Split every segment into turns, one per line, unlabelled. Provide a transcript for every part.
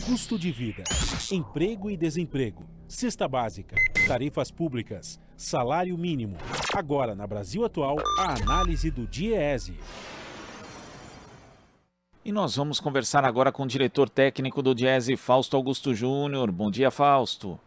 Custo de vida, emprego e desemprego, cesta básica, tarifas públicas, salário mínimo. Agora, na Brasil Atual, a análise do DIEESE.
E nós vamos conversar agora com o diretor técnico do DIEESE, Fausto Augusto Júnior. Bom dia, Fausto.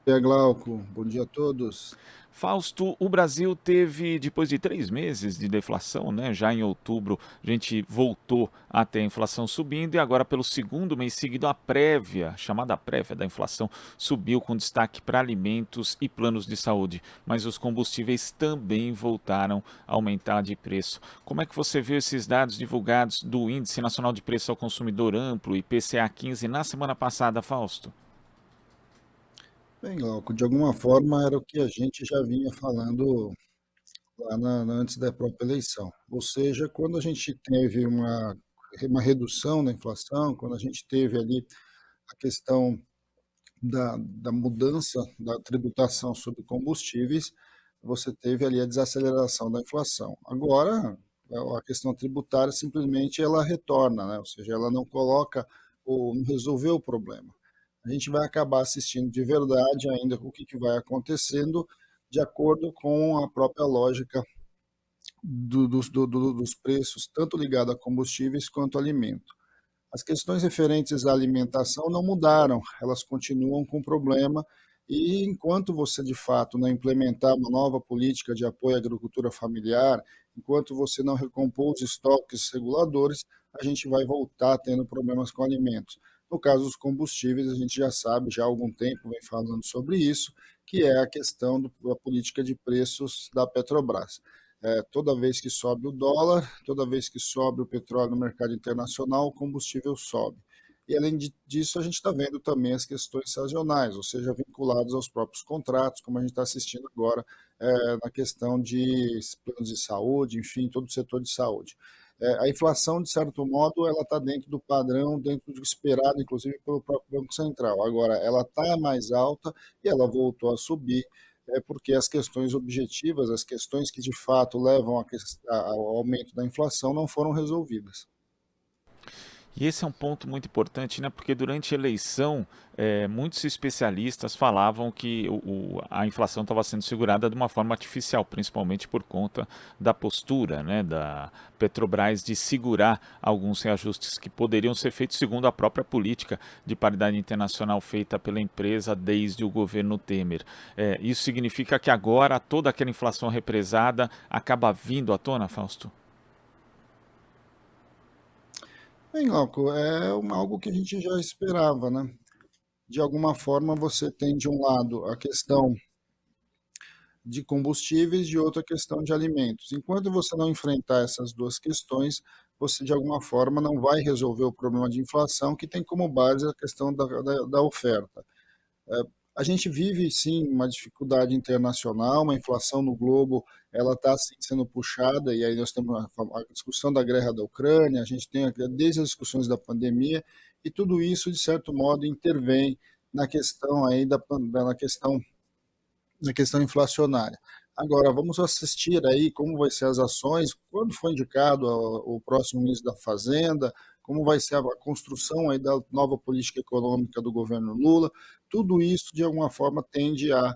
Bom dia, Glauco. Bom dia a todos.
Fausto, o Brasil teve, depois de 3 meses de deflação, né, já em outubro, a gente voltou a ter a inflação subindo e agora, pelo segundo mês seguido, a prévia, chamada prévia da inflação, subiu com destaque para alimentos e planos de saúde. Mas os combustíveis também voltaram a aumentar de preço. Como é que você vê esses dados divulgados do Índice Nacional de Preço ao Consumidor Amplo, IPCA 15, na semana passada, Fausto?
Bem, Glauco, de alguma forma era o que a gente já vinha falando antes da própria eleição. Ou seja, quando a gente teve uma redução da inflação, quando a gente teve ali a questão da mudança da tributação sobre combustíveis, você teve ali a desaceleração da inflação. Agora, a questão tributária simplesmente ela retorna, né? Ou seja, ela não coloca ou não resolveu o problema. A gente vai acabar assistindo de verdade ainda o que vai acontecendo de acordo com a própria lógica dos preços, tanto ligado a combustíveis quanto a alimento. As questões referentes à alimentação não mudaram, elas continuam com problema, e enquanto você de fato não implementar uma nova política de apoio à agricultura familiar, enquanto você não recompor os estoques reguladores, a gente vai voltar tendo problemas com alimentos. No caso dos combustíveis, a gente já sabe, já há algum tempo vem falando sobre isso, que é a questão da política de preços da Petrobras. Toda vez que sobe o dólar, toda vez que sobe o petróleo no mercado internacional, o combustível sobe. E além disso, a gente está vendo também as questões sazonais, ou seja, vinculadas aos próprios contratos, como a gente está assistindo agora na questão de planos de saúde, enfim, todo o setor de saúde. A inflação, de certo modo, ela está dentro do padrão, dentro do esperado, inclusive pelo próprio Banco Central. Agora, ela está mais alta e ela voltou a subir, porque as questões objetivas, as questões que de fato levam ao aumento da inflação não foram resolvidas.
E esse é um ponto muito importante, né? Porque durante a eleição, muitos especialistas falavam que a inflação estava sendo segurada de uma forma artificial, principalmente por conta da postura, né, da Petrobras de segurar alguns reajustes que poderiam ser feitos segundo a própria política de paridade internacional feita pela empresa desde o governo Temer. Isso significa que agora toda aquela inflação represada acaba vindo à tona, Fausto?
Bem, Glauco, algo que a gente já esperava, né? De alguma forma, você tem, de um lado, a questão de combustíveis, de outra, a questão de alimentos. Enquanto você não enfrentar essas duas questões, você, de alguma forma, não vai resolver o problema de inflação, que tem como base a questão da oferta. A gente vive, sim, uma dificuldade internacional, uma inflação no globo, ela está sim, sendo puxada, e aí nós temos a discussão da guerra da Ucrânia, a gente tem desde as discussões da pandemia, e tudo isso, de certo modo, intervém na questão aí na questão inflacionária. Agora, vamos assistir aí como vai ser as ações, quando foi indicado o próximo ministro da Fazenda, como vai ser a construção aí da nova política econômica do governo Lula. Tudo isso, de alguma forma, tende a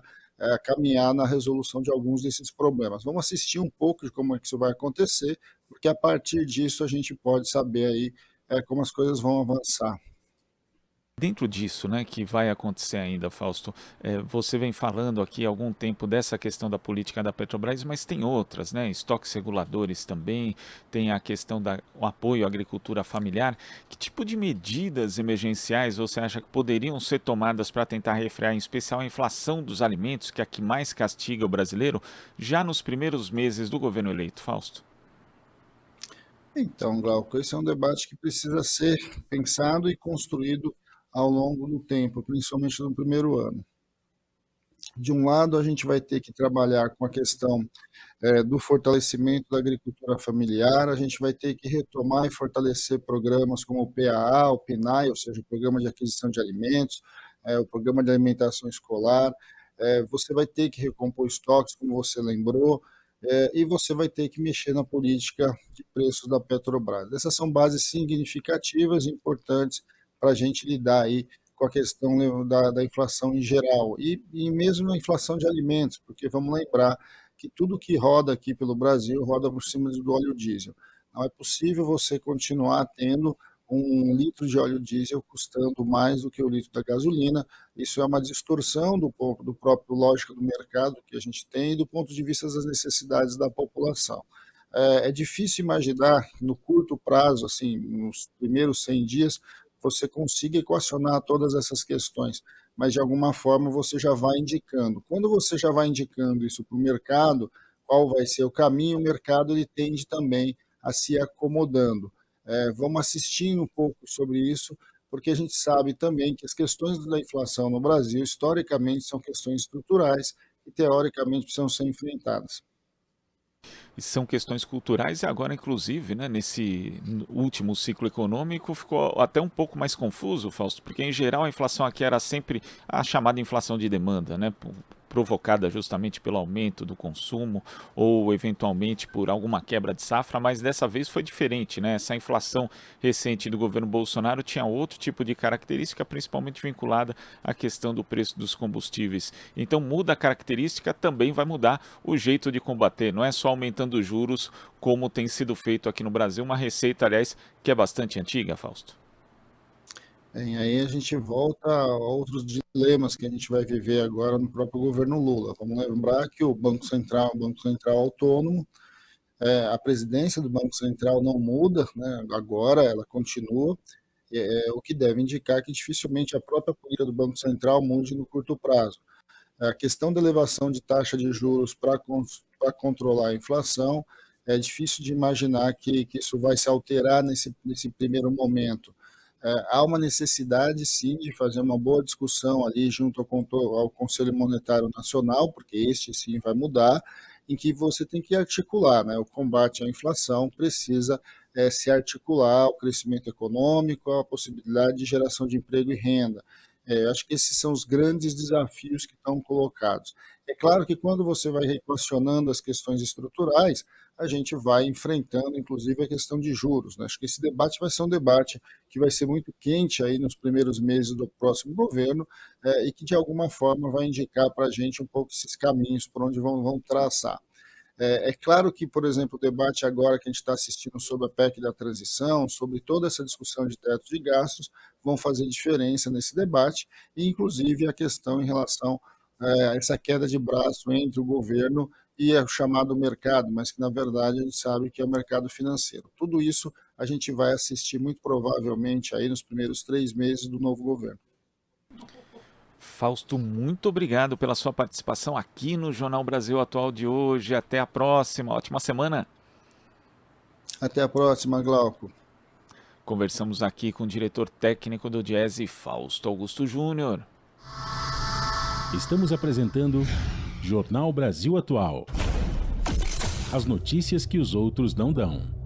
caminhar na resolução de alguns desses problemas. Vamos assistir um pouco de como é que isso vai acontecer, porque a partir disso a gente pode saber aí como as coisas vão avançar.
Dentro disso, né, que vai acontecer ainda, Fausto, você vem falando aqui há algum tempo dessa questão da política da Petrobras, mas tem outras, né, estoques reguladores também, tem a questão do apoio à agricultura familiar. Que tipo de medidas emergenciais você acha que poderiam ser tomadas para tentar refrear, em especial, a inflação dos alimentos, que é a que mais castiga o brasileiro, já nos primeiros meses do governo eleito, Fausto?
Então, Glauco, esse é um debate que precisa ser pensado e construído ao longo do tempo, principalmente no primeiro ano. De um lado, a gente vai ter que trabalhar com a questão do fortalecimento da agricultura familiar, a gente vai ter que retomar e fortalecer programas como o PAA, o PNAE, ou seja, o Programa de Aquisição de Alimentos, o Programa de Alimentação Escolar. Você vai ter que recompor estoques, como você lembrou. e você vai ter que mexer na política de preços da Petrobras. Essas são bases significativas e importantes para a gente lidar aí com a questão da inflação em geral e mesmo a inflação de alimentos, porque vamos lembrar que tudo que roda aqui pelo Brasil roda por cima do óleo diesel. Não é possível você continuar tendo 1 litro de óleo diesel custando mais do que o litro da gasolina. Isso é uma distorção do próprio lógica do mercado que a gente tem e do ponto de vista das necessidades da população. É difícil imaginar no curto prazo, assim, nos primeiros 100 dias, você consiga equacionar todas essas questões, mas de alguma forma você já vai indicando. Quando você já vai indicando isso para o mercado, qual vai ser o caminho, o mercado ele tende também a se acomodando. Vamos assistindo um pouco sobre isso, porque a gente sabe também que as questões da inflação no Brasil, historicamente, são questões estruturais e, teoricamente, precisam ser enfrentadas.
E são questões culturais e agora, inclusive, né, nesse último ciclo econômico, ficou até um pouco mais confuso, Fausto, porque em geral a inflação aqui era sempre a chamada inflação de demanda, né, provocada justamente pelo aumento do consumo ou eventualmente por alguma quebra de safra, mas dessa vez foi diferente, né? Essa inflação recente do governo Bolsonaro tinha outro tipo de característica, principalmente vinculada à questão do preço dos combustíveis. Então muda a característica, também vai mudar o jeito de combater, não é só aumentando os juros como tem sido feito aqui no Brasil, uma receita, aliás, que é bastante antiga, Fausto.
Aí a gente volta a outros dilemas que a gente vai viver agora no próprio governo Lula. Vamos lembrar que o Banco Central é um Banco Central autônomo, a presidência do Banco Central não muda, né? Agora ela continua, o que deve indicar que dificilmente a própria política do Banco Central mude no curto prazo. A questão da elevação de taxa de juros para controlar a inflação, é difícil de imaginar que isso vai se alterar nesse primeiro momento. Há uma necessidade, sim, de fazer uma boa discussão ali junto ao Conselho Monetário Nacional, porque este, sim, vai mudar, em que você tem que articular, né? O combate à inflação precisa se articular ao crescimento econômico, à possibilidade de geração de emprego e renda. Acho que esses são os grandes desafios que estão colocados. É claro que quando você vai equacionando as questões estruturais, a gente vai enfrentando, inclusive, a questão de juros, né? Acho que esse debate vai ser um debate que vai ser muito quente aí nos primeiros meses do próximo governo, e que, de alguma forma, vai indicar para a gente um pouco esses caminhos por onde vão traçar. É claro que, por exemplo, o debate agora que a gente está assistindo sobre a PEC da transição, sobre toda essa discussão de teto de gastos, vão fazer diferença nesse debate, e inclusive a questão em relação a essa queda de braço entre o governo e o chamado mercado, mas que na verdade a gente sabe que é o mercado financeiro. Tudo isso a gente vai assistir muito provavelmente aí nos primeiros 3 meses do novo governo.
Fausto, muito obrigado pela sua participação aqui no Jornal Brasil Atual de hoje. Até a próxima. Ótima semana.
Até a próxima, Glauco.
Conversamos aqui com o diretor técnico do Diese, Fausto Augusto Júnior.
Estamos apresentando Jornal Brasil Atual. As notícias que os outros não dão.